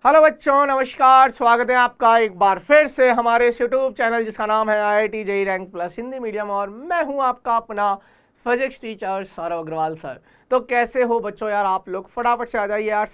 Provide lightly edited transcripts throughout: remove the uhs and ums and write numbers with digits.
Hello बच्चों, नमस्कार। स्वागत है आपका एक बार फिर से हमारे इस यूट्यूब चैनल जिसका नाम है IIT JEE rank plus Hindi medium, और मैं हूं आपका अपना physics teacher Saurabh Agarwal sir. तो कैसे हो बच्चों यार, आप लोग फटाफट से आ जाइए यार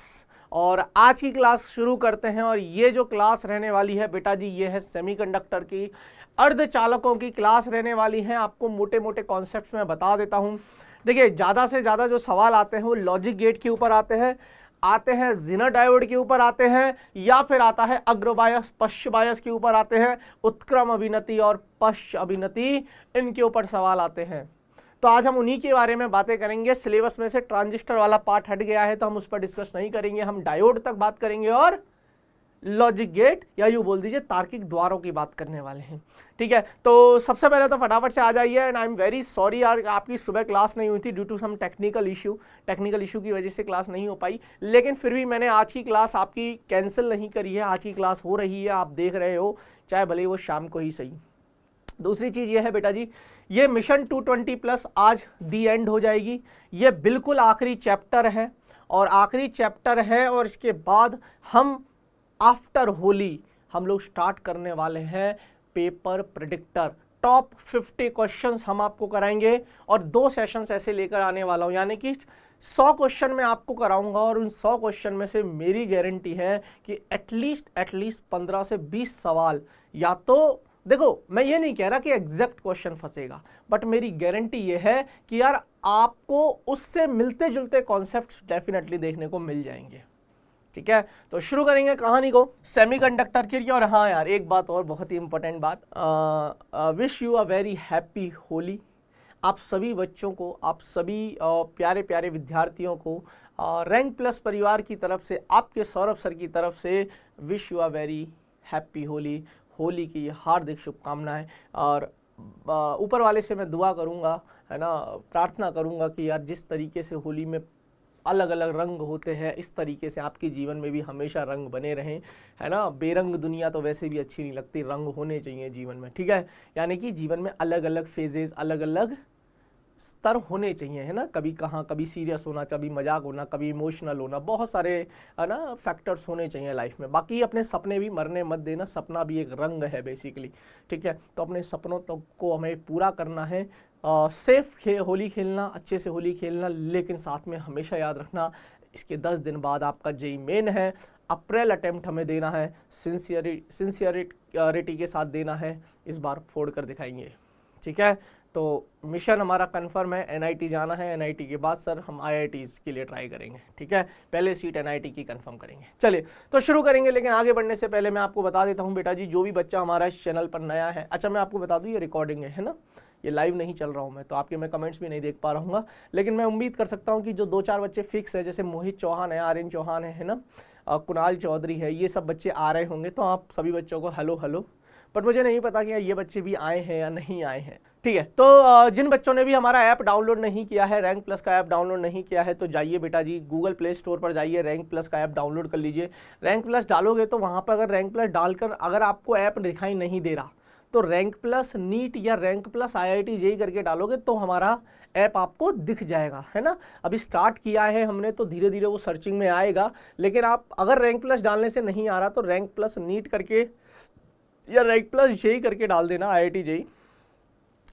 और आज की क्लास शुरू करते हैं। और ये जो क्लास रहने वाली है बेटा जी, ये है सेमीकंडक्टर की अर्धचालकों की क्लास रहने वाली है। आपको मोटे मोटे कॉन्सेप्ट्स में बता देता हूँ। देखिए, ज़्यादा से ज़्यादा जो सवाल आते हैं वो लॉजिक गेट के ऊपर आते हैं ज़ीनर डायोड के ऊपर आते हैं, या फिर आता है अग्रबायस पश्च बायस के ऊपर आते हैं, उत्क्रम अभिनति और पश्च अभिनति, इनके ऊपर सवाल आते हैं। तो आज हम उन्हीं के बारे में बातें करेंगे। सिलेबस में से ट्रांजिस्टर वाला पार्ट हट गया है तो हम उस पर डिस्कस नहीं करेंगे, हम डायोड तक बात करेंगे और लॉजिक गेट या यूँ बोल दीजिए तार्किक द्वारों की बात करने वाले हैं। ठीक है, तो सबसे पहले तो फटाफट से आ जाइए। And I am very sorry यार, आपकी सुबह क्लास नहीं हुई थी due to some technical issue की वजह से क्लास नहीं हो पाई, लेकिन फिर भी मैंने आज की क्लास आपकी कैंसिल नहीं करी है। आज की क्लास हो रही है, आप देख रहे हो, चाहे भले वो शाम को ही सही। दूसरी चीज़ ये है बेटा जी, ये मिशन 220+ आज दी एंड हो जाएगी। ये बिल्कुल आखिरी चैप्टर है और इसके बाद हम आफ्टर होली हम लोग स्टार्ट करने वाले हैं पेपर प्रेडिक्टर। टॉप 50 क्वेश्चंस हम आपको कराएंगे और 2 सेशंस ऐसे लेकर आने वाला हूं, यानी कि 100 क्वेश्चन मैं आपको कराऊंगा। और उन 100 क्वेश्चन में से मेरी गारंटी है कि एटलीस्ट 15 से 20 सवाल, या तो देखो मैं ये नहीं कह रहा कि एग्जैक्ट क्वेश्चन फंसेगा, बट मेरी गारंटी ये है कि यार आपको उससे मिलते जुलते कॉन्सेप्ट्स डेफिनेटली देखने को मिल जाएंगे। ठीक है, तो शुरू करेंगे कहानी को सेमीकंडक्टर की। और हाँ यार, एक बात और बहुत ही इंपॉर्टेंट बात, wish you a very happy Holi. आप सभी बच्चों को, आप सभी प्यारे प्यारे विद्यार्थियों को रैंक प्लस परिवार की तरफ से, आपके सौरभ सर की तरफ से wish you a very happy Holi. Holi की हार्दिक शुभकामनाएं। और ऊपर वाले से मैं दुआ करूँगा, है ना, प्रार्थना करूँगा कि यार जिस तरीके से होली में अलग अलग रंग होते हैं, इस तरीके से आपके जीवन में भी हमेशा रंग बने रहें, है ना। बेरंग दुनिया तो वैसे भी अच्छी नहीं लगती, रंग होने चाहिए जीवन में। ठीक है, यानी कि जीवन में अलग अलग फेजेस, अलग अलग स्तर होने चाहिए, है ना। कभी कहाँ, कभी सीरियस होना, कभी मजाक होना, कभी इमोशनल होना, बहुत सारे, है ना, फैक्टर्स होने चाहिए लाइफ में। बाकी अपने सपने भी मरने मत देना, सपना भी एक रंग है बेसिकली। ठीक है, तो अपने सपनों को हमें पूरा करना है। सेफ होली खेलना, अच्छे से होली खेलना, लेकिन साथ में हमेशा याद रखना इसके 10 दिन बाद आपका जेई मेन है। अप्रैल अटेम्प्ट हमें देना है, सिंसियरिटी के साथ देना है, इस बार फोड़ कर दिखाएंगे। ठीक है, तो मिशन हमारा कंफर्म है, NIT जाना है। NIT के बाद सर हम IITs के लिए ट्राई करेंगे। ठीक है, पहले सीट NIT की कंफर्म करेंगे। चलिए तो शुरू करेंगे, लेकिन आगे बढ़ने से पहले मैं आपको बता देता हूं बेटा जी, जो भी बच्चा हमारा इस चैनल पर नया है, अच्छा मैं आपको बता दूं ये रिकॉर्डिंग है ना, ये लाइव नहीं चल रहा हूँ मैं, तो आपके मैं कमेंट्स भी नहीं देख पा रहा हूँ, लेकिन मैं उम्मीद कर सकता हूँ कि जो 2-4 बच्चे फिक्स है, जैसे मोहित चौहान है, आर्यन चौहान है ना, कुणाल चौधरी है, ये सब बच्चे आ रहे होंगे। तो आप सभी बच्चों को हेलो हेलो। पर मुझे नहीं पता कि ये बच्चे भी आए हैं या नहीं आए हैं। ठीक है, तो जिन बच्चों ने भी हमारा ऐप डाउनलोड नहीं किया है, रैंक प्लस का ऐप डाउनलोड नहीं किया है, तो जाइए बेटा जी गूगल प्ले स्टोर पर जाइए, रैंक प्लस का ऐप डाउनलोड कर लीजिए। रैंक प्लस डालोगे तो वहाँ पर अगर रैंक प्लस डालकर अगर आपको ऐप दिखाई नहीं दे रहा, तो रैंक प्लस नीट या रैंक प्लस IIT JEE करके डालोगे तो हमारा ऐप आपको दिख जाएगा, है ना। अभी स्टार्ट किया है हमने, तो धीरे धीरे वो सर्चिंग में आएगा। लेकिन आप अगर रैंक प्लस डालने से नहीं आ रहा तो रैंक प्लस नीट करके या रैंक प्लस JEE करके डाल देना, IIT JEE,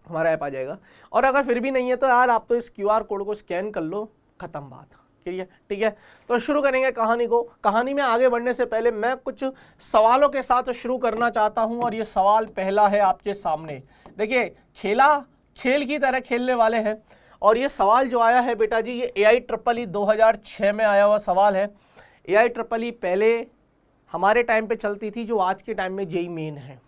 हमारा ऐप आ जाएगा। और अगर फिर भी नहीं है तो यार आप तो इस QR कोड को स्कैन कर लो, खत्म बात। ठीक है, तो शुरू करेंगे कहानी को। कहानी में आगे बढ़ने से पहले मैं कुछ सवालों के साथ शुरू करना चाहता हूं, और ये सवाल पहला है आपके सामने। देखिए, खेल की तरह खेलने वाले हैं, और ये सवाल जो आया है बेटा जी, ये AIEEE 2006 में आया हुआ सवाल है। AIEEE पहले हमारे टाइम पे चलती थी, जो आज के टाइम में JEE मेन है।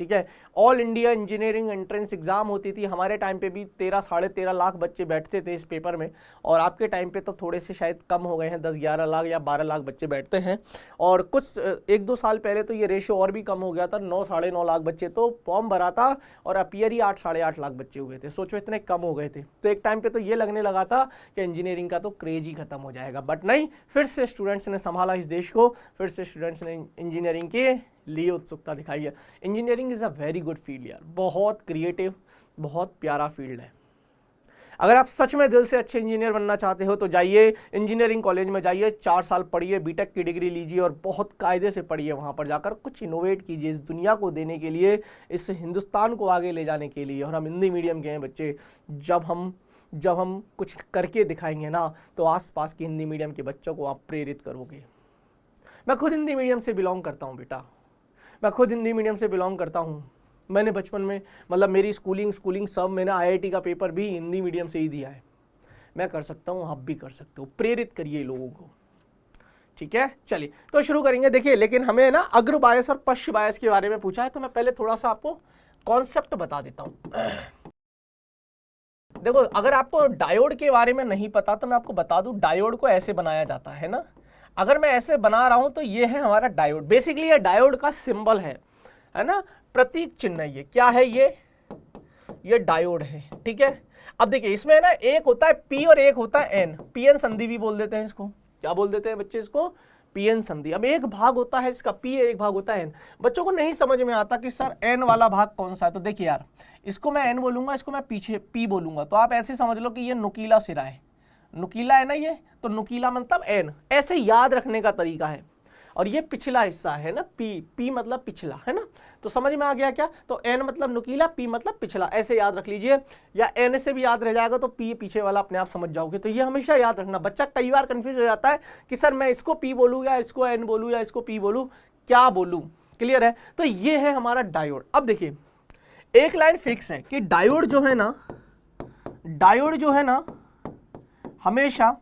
ठीक है, all India engineering entrance exam होती थी। हमारे टाइम पे भी 13-13.5 लाख बच्चे बैठते थे इस पेपर में, और आपके टाइम पे तो थोड़े से शायद कम हो गए हैं, 10-11 लाख या 12 लाख बच्चे बैठते हैं। और कुछ 1-2 साल पहले तो ये रेशियो और भी कम हो गया था, 9-9.5 लाख बच्चे तो फॉर्म भरा था, और अपीयर ही 8-8.5 लाख बच्चे हुए थे। सोचो इतने कम हो गए थे। तो एक टाइम पे तो ये लगने लगा था कि इंजीनियरिंग का तो क्रेज ही खत्म हो जाएगा, बट नहीं, फिर से स्टूडेंट्स ने संभाला इस देश को, फिर से स्टूडेंट्स ने इंजीनियरिंग के लिए उत्सुकता दिखाई है। Engineering is a very good field यार, बहुत क्रिएटिव, बहुत प्यारा फील्ड है। अगर आप सच में दिल से अच्छे इंजीनियर बनना चाहते हो तो जाइए इंजीनियरिंग कॉलेज में, जाइए 4 साल पढ़िए, बीटेक की डिग्री लीजिए और बहुत कायदे से पढ़िए। वहाँ पर जाकर कुछ इनोवेट कीजिए इस दुनिया को देने के लिए, इस हिंदुस्तान को आगे ले जाने के लिए। और हम हिंदी मीडियम के हैं बच्चे, जब हम कुछ करके दिखाएंगे ना तो आसपास के हिंदी मीडियम के बच्चों को आप प्रेरित करोगे। मैं खुद हिंदी मीडियम से बिलोंग करता हूँ बेटा, मैं खुद हिंदी मीडियम से बिलोंग करता हूँ। मैंने बचपन में, मतलब मेरी स्कूलिंग सब मैंने आईआईटी का पेपर भी हिंदी मीडियम से ही दिया है। मैं कर सकता हूँ, आप भी कर सकते हो। प्रेरित करिए लोगों को, ठीक है। चलिए तो शुरू करेंगे। देखिए, लेकिन हमें ना अग्र बायस और पश्च बायस के बारे में पूछा है, तो मैं पहले थोड़ा सा आपको कॉन्सेप्ट बता देता हूँ। देखो, अगर आपको डायोड के बारे में नहीं पता तो मैं आपको बता दूं, डायोड को ऐसे बनाया जाता है ना। अगर मैं ऐसे बना रहा हूं तो ये है हमारा डायोड। बेसिकली ये डायोड का सिंबल है ना, प्रतीक चिन्ह है। ये क्या है? ये डायोड है, ठीक है। अब देखिए, इसमें ना एक होता है पी और एक होता है एन। पीएन संधि भी बोल देते हैं इसको। क्या बोल देते हैं बच्चे इसको? पीएन संधि। अब एक भाग होता है इसका पी, एक भाग होता है एन। बच्चों को नहीं समझ में आता कि सर एन वाला भाग कौन सा है। तो देखिए यार, इसको मैं एन बोलूंगा, इसको मैं पीछे पी बोलूंगा, तो आप ऐसे समझ लो कि ये नुकीला सिरा है। नुकीला है ना ये, तो नुकीला मतलब एन। ऐसे याद रखने का तरीका है। और ये पिछला हिस्सा है ना, पी मतलब पिछला, है ना। तो समझ में आ गया क्या? तो एन मतलब नुकीला, पी मतलब पिछला, ऐसे याद रख लीजिए। या एन से भी याद रह जाएगा तो पी पीछे वाला अपने आप समझ जाओगे। तो ये हमेशा याद रखना। बच्चा कई बार कंफ्यूज हो जाता है कि सर मैं इसको पी बोलूँ या इसको एन बोलूँ या इसको पी बोलूँ, क्या बोलूँ? क्लियर है? तो ये है हमारा डायोड। अब देखिए, एक लाइन फिक्स है कि डायोड जो है ना हमेशा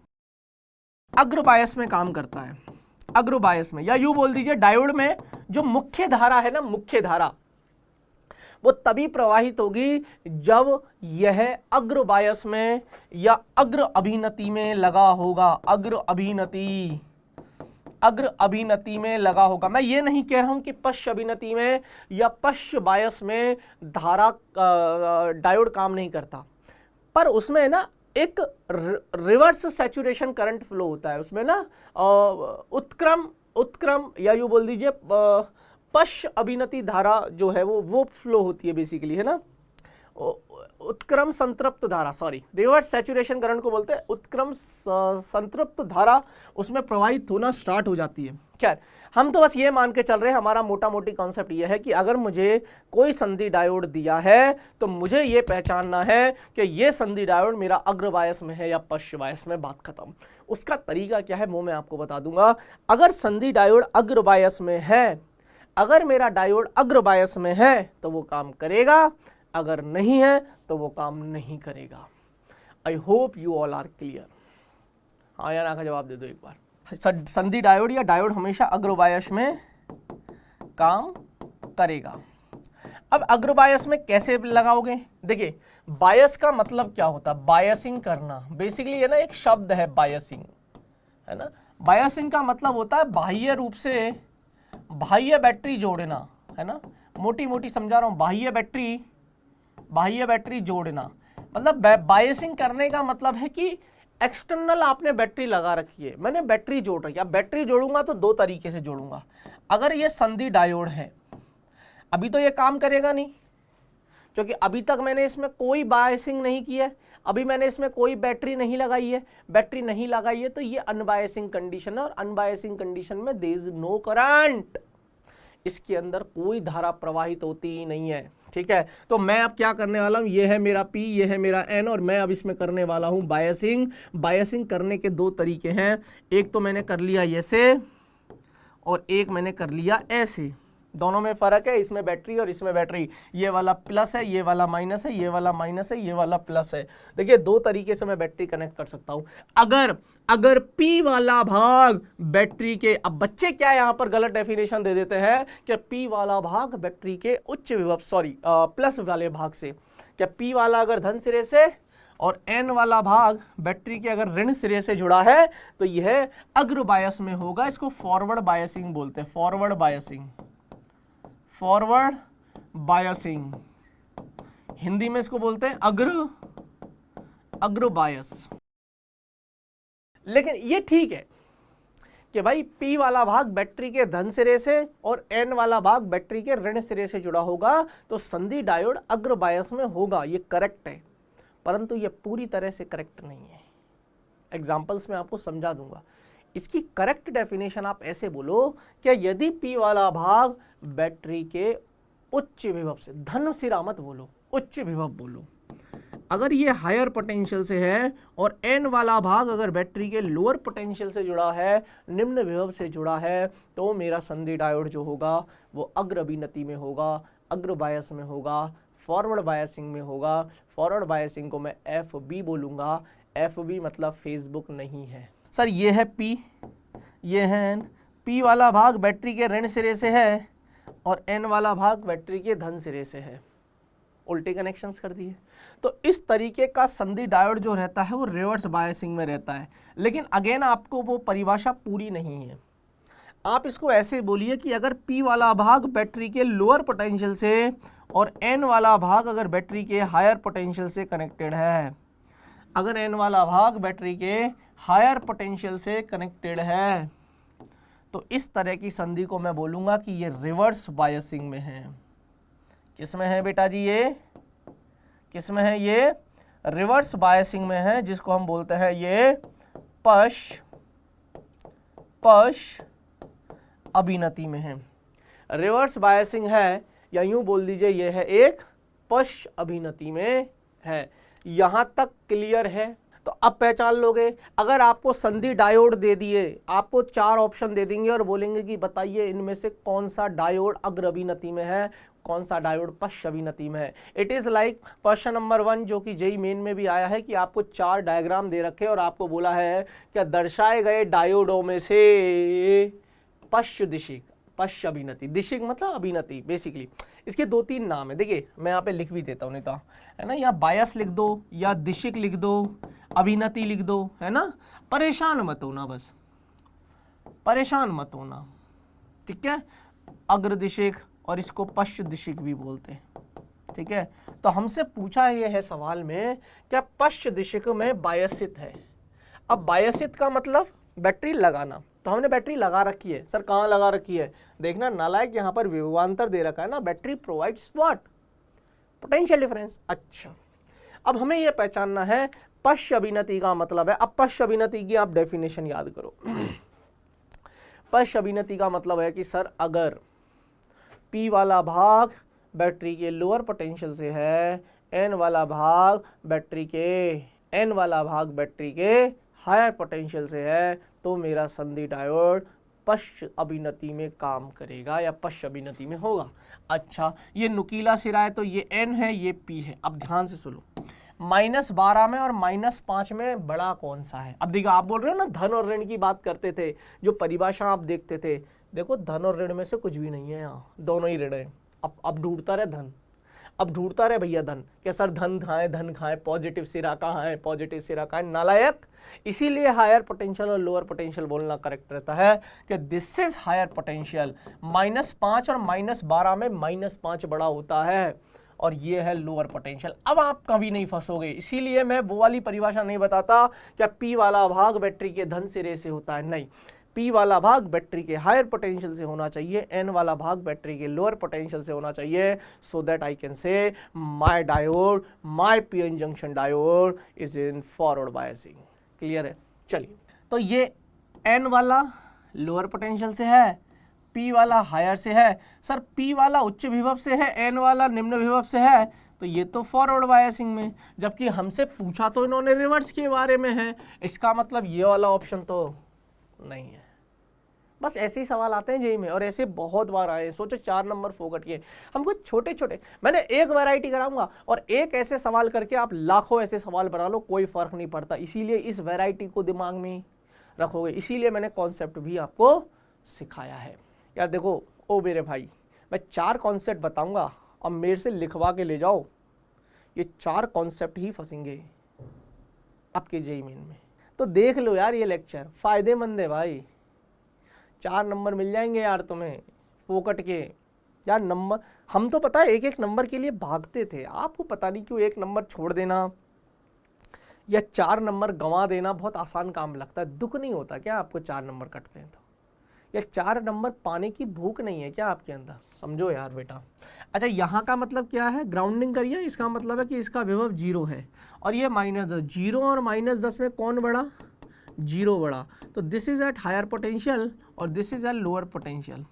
अग्र बायस में काम करता है। अग्र बायस में, या यूं बोल दीजिए, डायोड में जो मुख्य धारा है ना, मुख्य धारा वो तभी प्रवाहित होगी जब यह अग्र बायस में या अग्र अभिनति में लगा होगा। अग्र अभिनति में लगा होगा। मैं ये नहीं कह रहा हूं कि पश्च अभिनति में या पश्च बायस में धारा डायोड काम नहीं करता, पर उसमें ना एक रिवर्स सैचुरेशन करंट फ्लो होता है। उसमें ना उत्क्रम या यूं बोल दीजिए पश्च अभिनति धारा जो है वो फ्लो होती है बेसिकली, है ना। उत्क्रम संतृप्त धारा, सॉरी, रिवर्स सैचुरेशन करंट को बोलते हैं उत्क्रम संतृप्त धारा, उसमें प्रवाहित होना स्टार्ट हो जाती है। खैर, हम तो बस ये मान के चल रहे हैं, हमारा मोटा मोटी कॉन्सेप्ट ये है कि अगर मुझे कोई संधि डायोड दिया है तो मुझे ये पहचानना है कि ये संधि डायोड मेरा अग्र बायस में है या पश्च बायस में। बात खत्म। उसका तरीका क्या है वो मैं आपको बता दूंगा। अगर संधि डायोड अग्र बायस में है, अगर मेरा डायोड अग्र बायस में है तो वो काम करेगा, अगर नहीं है तो वो काम नहीं करेगा। I hope you all are clear. हाँ या ना का जवाब दे दो एक बार। संधि डायोड या डायोड हमेशा अग्र बायस में काम करेगा। अब अग्र बायस में कैसे लगाओगे? देखिए, बायस का मतलब क्या होता है? बायसिंग करना। बेसिकली ये ना एक शब्द है बायसिंग, है ना। बायसिंग का मतलब होता है बाह्य रूप से बाह्य बैटरी जोड़ना, है ना। मोटी मोटी समझा रहा हूं, बाह्य बैटरी जोड़ना। मतलब बायसिंग करने का मतलब है कि एक्सटर्नल आपने बैटरी लगा रखी है, मैंने बैटरी जोड़ रखी है। बैटरी जोड़ूंगा तो दो तरीके से जोड़ूंगा। अगर ये संधि डायोड है, अभी तो ये काम करेगा नहीं, क्योंकि अभी तक मैंने इसमें कोई बायसिंग नहीं की है, अभी मैंने इसमें कोई बैटरी नहीं लगाई है, तो ये अनबायसिंग कंडीशन है। और अनबायसिंग कंडीशन में देयर इज नो करंट, इसके अंदर कोई धारा प्रवाहित होती ही नहीं है, ठीक है। तो मैं अब क्या करने वाला हूं, ये है मेरा P, ये है मेरा N, और मैं अब इसमें करने वाला हूं बायसिंग। बायसिंग करने के दो तरीके हैं, एक तो मैंने कर लिया ऐसे और एक मैंने कर लिया ऐसे। दोनों में फर्क है, इसमें बैटरी और इसमें बैटरी। ये वाला प्लस है, ये वाला माइनस है, ये वाला माइनस है, ये वाला प्लस है। देखिए, दो तरीके से मैं बैटरी कनेक्ट कर सकता हूं। अगर P वाला भाग बैटरी के, अब बच्चे क्या यहाँ पर गलत डेफिनेशन दे देते हैं कि P वाला भाग बैटरी के उच्च विभव, सॉरी प्लस वाले भाग से, क्या P वाला अगर धन सिरे से और N वाला भाग बैटरी के अगर ऋण सिरे से जुड़ा है तो यह अग्र बायस में होगा। इसको फॉरवर्ड बायसिंग बोलते हैं, फॉरवर्ड बायसिंग, हिंदी में इसको बोलते हैं अग्र बायस। लेकिन ये ठीक है कि भाई P वाला भाग बैटरी के धन सिरे से और N वाला भाग बैटरी के ऋण सिरे से जुड़ा होगा, तो संधि डायोड अग्र बायस में होगा, ये करेक्ट है। परंतु ये पूरी तरह से करेक्ट नहीं है। एग्जाम्पल्स में आपको समझा दूंगा। इसकी करेक्ट डेफिनेशन आप ऐसे बोलो कि यदि P वाला भाग बैटरी के उच्च विभव से, धन सिरा मत बोलो, उच्च विभव बोलो, अगर ये हायर पोटेंशियल से है और N वाला भाग अगर बैटरी के लोअर पोटेंशियल से जुड़ा है, निम्न विभव से जुड़ा है, तो मेरा संधि डायोड जो होगा वो अग्र अभिनति में होगा, अग्र बायस में होगा, फॉरवर्ड बायसिंग में होगा। फॉरवर्ड बायसिंग को मैं FB बोलूँगा। FB मतलब फेसबुक नहीं है। सर ये है P, ये है N। P वाला भाग बैटरी के ऋण सिरे से है और N वाला भाग बैटरी के धन सिरे से है। उल्टे कनेक्शंस कर दिए। तो इस तरीके का संधि डायोड जो रहता है वो रिवर्स बायसिंग में रहता है। लेकिन अगेन आपको वो परिभाषा पूरी नहीं है। आप इसको ऐसे बोलिए कि अगर P वाला भाग बैटरी के लोअर पोटेंशियल से और N वाला भाग अगर बैटरी के हायर पोटेंशियल से कनेक्टेड है, अगर N वाला भाग बैटरी के हायर पोटेंशियल से कनेक्टेड है, तो इस तरह की संधि को मैं बोलूँगा कि ये रिवर्स बायसिंग में है। किस में है बेटा जी? ये किस में है? ये रिवर्स बायसिंग में है, जिसको हम बोलते हैं ये पश अभिनति में है। रिवर्स बायसिंग है, या यूं बोल दीजिए ये है एक पश अभिनति में है। यहां तक क्लियर है? तो अब पहचान लोगे। अगर आपको संधि डायोड दे दिए, आपको 4 ऑप्शन दे देंगे और बोलेंगे कि बताइए इनमें से कौन सा डायोड अग्र अभिनति में है, कौन सा डायोड पश्च अभिनति में है। It is like question number 1 जो कि जेईई मेन में भी आया है कि आपको 4 डायग्राम दे रखे और आपको बोला है क्या दर्शाए गए डायोडों में से पश्च दिशिक, पश्च अभिनति, दिशिक मतलब अभिनति बेसिकली, इसके 2-3 नाम है। देखिए मैं यहाँ पे लिख भी देता हूँ, नहीं तो है ना, या बायस लिख दो या दिशिक लिख दो, अभिनति लिख दो, है ना। परेशान मत होना, बस परेशान मत होना, ठीक है। अग्र दिशिक और इसको पश्च दिशिक भी बोलते हैं, ठीक है। तो हमसे पूछा यह है सवाल में क्या पश्च दिशिक में बायसित है। अब बायसित का मतलब बैटरी लगाना, तो हमने बैटरी लगा रखी है। सर कहाँ लगा रखी है? देखना नालायक, यहाँ पर विभवांतर दे रखा है ना, battery provides what? Potential difference. अच्छा, अब हमें यह पहचानना है पश्च अभिनति का मतलब है। अब पश्च अभिनति की आप डेफिनेशन याद करो। पश्च अभिनति का मतलब है कि सर अगर P वाला भाग बैटरी के लोअर पोटेंशियल से है, N वाला भाग बैटरी के हायर पोटेंशियल से है, तो मेरा संधि डायोड पश्च अभिनति में काम करेगा या पश्च अभिनति में होगा। अच्छा, ये नुकीला सिरा है, तो ये N है, ये P है। अब ध्यान से सुनो, -12 में और -5 में बड़ा कौन सा है? अब देखो, आप बोल रहे हो ना धन और ऋण की बात करते थे, जो परिभाषा आप देखते थे, देखो धन और ऋण में से कुछ भी नहीं है, यहाँ दोनों ही ऋण है। अब ढूंढता रहे धन, अब ढूंढता रहे भैया धन, क्या सर धन खाए, पॉजिटिव सिरा कहाँ है, पॉजिटिव सिरा कहाँ है? नालायक। इसीलिए हायर पोटेंशियल और लोअर पोटेंशियल बोलना करेक्ट रहता है कि दिस इज हायर पोटेंशियल। -5 और -12 में -5 बड़ा होता है और ये है लोअर पोटेंशियल। अब आप कभी नहीं फंसोगे, इसीलिए मैं वो वाली परिभाषा नहीं बताता क्या P वाला भाग बैटरी के धन सिरे से होता है, नहीं। P वाला भाग बैटरी के हायर पोटेंशियल से होना चाहिए, N वाला भाग बैटरी के लोअर पोटेंशियल से होना चाहिए, so that I can say my diode, my PN junction diode is in forward biasing. Clear है? चलिए, तो ये N वाला लोअर पोटेंशियल से है, P वाला हायर से है। सर P वाला उच्च विभव से है, N वाला निम्न विभव से है, तो ये तो फॉरवर्ड बायसिंग में, जबकि हमसे पूछा तो इन्होंने रिवर्स के बारे में है। इसका मतलब ये वाला ऑप्शन तो नहीं है। बस ऐसे ही सवाल आते हैं जेईई में, और ऐसे बहुत बार आए। सोचो 4 नंबर फोकट किए। हमको छोटे छोटे, मैंने एक वैरायटी कराऊंगा और एक ऐसे सवाल करके आप लाखों ऐसे सवाल बना लो, कोई फर्क नहीं पड़ता। इसीलिए इस वैरायटी को दिमाग में रखोगे, इसीलिए मैंने कॉन्सेप्ट भी आपको सिखाया है। यार देखो ओ मेरे भाई, मैं 4 कॉन्सेप्ट बताऊंगा और मेरे से लिखवा के ले जाओ, ये 4 कॉन्सेप्ट ही फंसेंगे आपके जेईई मेन में। तो देख लो यार, ये लेक्चर फायदेमंद है भाई, 4 नंबर मिल जाएंगे यार तुम्हें फोकट के। यार नंबर, हम तो पता है एक एक नंबर के लिए भागते थे, आपको पता नहीं क्यों 1 नंबर छोड़ देना या 4 नंबर गंवा देना बहुत आसान काम लगता है। दुख नहीं होता क्या आपको 4 नंबर कटते हैं तो? या 4 नंबर पाने की भूख नहीं है क्या आपके अंदर? समझो यार बेटा। अच्छा यहाँ का मतलब क्या है, ग्राउंडिंग करिए, इसका मतलब है कि इसका विभव 0 है और ये -10, 0 और -10 में कौन बड़ा? 0 बड़ा। तो this is at higher potential और this is at lower potential.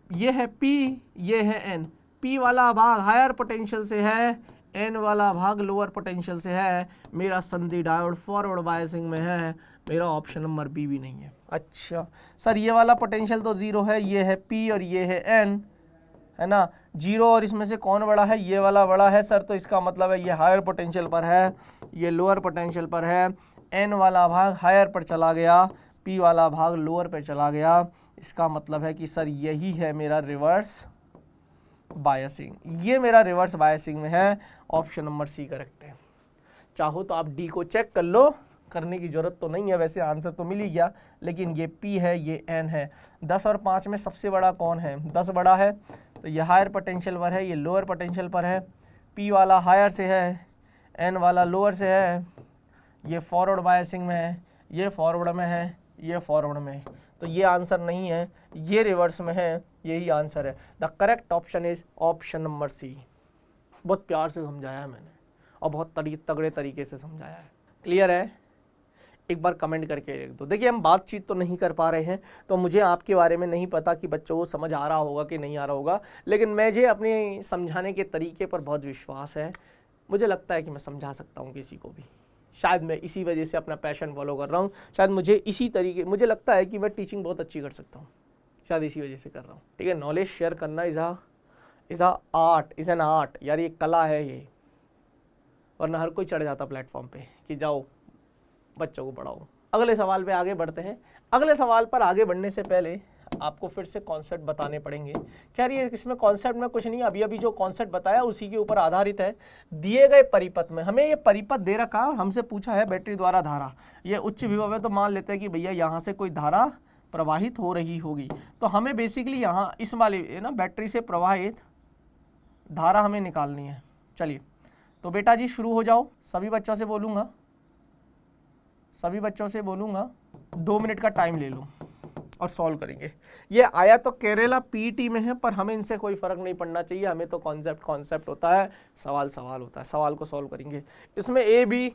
ये है P, ये है N। P वाला भाग हायर पोटेंशियल से है, N वाला भाग लोअर पोटेंशियल से है। मेरा संधि डायोड फॉरवर्ड बायसिंग में है, मेरा ऑप्शन नंबर बी भी नहीं है। अच्छा सर ये वाला पोटेंशियल तो 0 है, ये है P और ये है N, है ना। 0 और इसमें से कौन बड़ा है? ये वाला बड़ा है सर, तो इसका मतलब है ये हायर पोटेंशियल पर है, ये लोअर पोटेंशियल पर है। N वाला भाग हायर पर चला गया, P वाला भाग लोअर पर चला गया। इसका मतलब है कि सर यही है मेरा रिवर्स बायसिंग, ये मेरा रिवर्स बायसिंग में है। ऑप्शन नंबर सी करेक्ट है। चाहो तो आप डी को चेक कर लो, करने की जरूरत तो नहीं है, वैसे आंसर तो मिल ही गया, लेकिन ये P है, ये N है। 10 और 5 में सबसे बड़ा कौन है? 10 बड़ा है, तो ये हायर पोटेंशियल पर है, ये लोअर पोटेंशियल पर है। P वाला हायर से है, N वाला लोअर से है, ये फॉरवर्ड बायसिंग में है, ये फॉरवर्ड में है, ये फॉरवर्ड में है। तो ये आंसर नहीं है, ये रिवर्स में है, यही आंसर है। The correct option is option number C. बहुत प्यार से समझाया है मैंने और बहुत तगड़े तरीके से समझाया है। क्लियर है? एक बार कमेंट करके लिख दो। देखिए हम बातचीत तो नहीं कर पा रहे हैं, तो मुझे आपके बारे में नहीं पता कि बच्चों को समझ आ रहा होगा कि नहीं आ रहा होगा, लेकिन मुझे अपने समझाने के तरीके पर बहुत विश्वास है। मुझे लगता है कि मैं समझा सकता हूँ किसी को भी। शायद मैं इसी वजह से अपना पैशन फॉलो कर रहा हूँ, शायद मुझे इसी तरीके, मुझे लगता है कि मैं टीचिंग बहुत अच्छी कर सकता हूँ, शायद इसी वजह से कर रहा हूँ। ठीक है, नॉलेज शेयर करना is a art, is an art यार, ये कला है ये, वरना हर कोई चढ़ जाता प्लेटफॉर्म पे कि जाओ बच्चों को पढ़ाओ। अगले सवाल पे आगे बढ़ते हैं। अगले सवाल पर आगे बढ़ने से पहले आपको फिर से कॉन्सेप्ट बताने पड़ेंगे। क्या ये इसमें कॉन्सेप्ट में कुछ नहीं, अभी जो कॉन्सेप्ट बताया उसी के ऊपर आधारित है। दिए गए परिपथ में हमें ये परिपथ दे रखा और हमसे पूछा है बैटरी द्वारा धारा, ये उच्च विभव है, तो मान लेते हैं कि भैया यहाँ से कोई धारा प्रवाहित हो रही होगी। तो हमें बेसिकली यहाँ इस वाले ना बैटरी से प्रवाहित धारा हमें निकालनी है। चलिए तो बेटा जी शुरू हो जाओ। सभी बच्चों से बोलूँगा, 2 मिनट का टाइम ले लो और सॉल्व करेंगे। ये आया तो केरला पीईटी में है, पर हमें इनसे कोई फर्क नहीं पड़ना चाहिए, हमें तो कॉन्सेप्ट होता है, सवाल होता है, सवाल को सॉल्व करेंगे। इसमें A B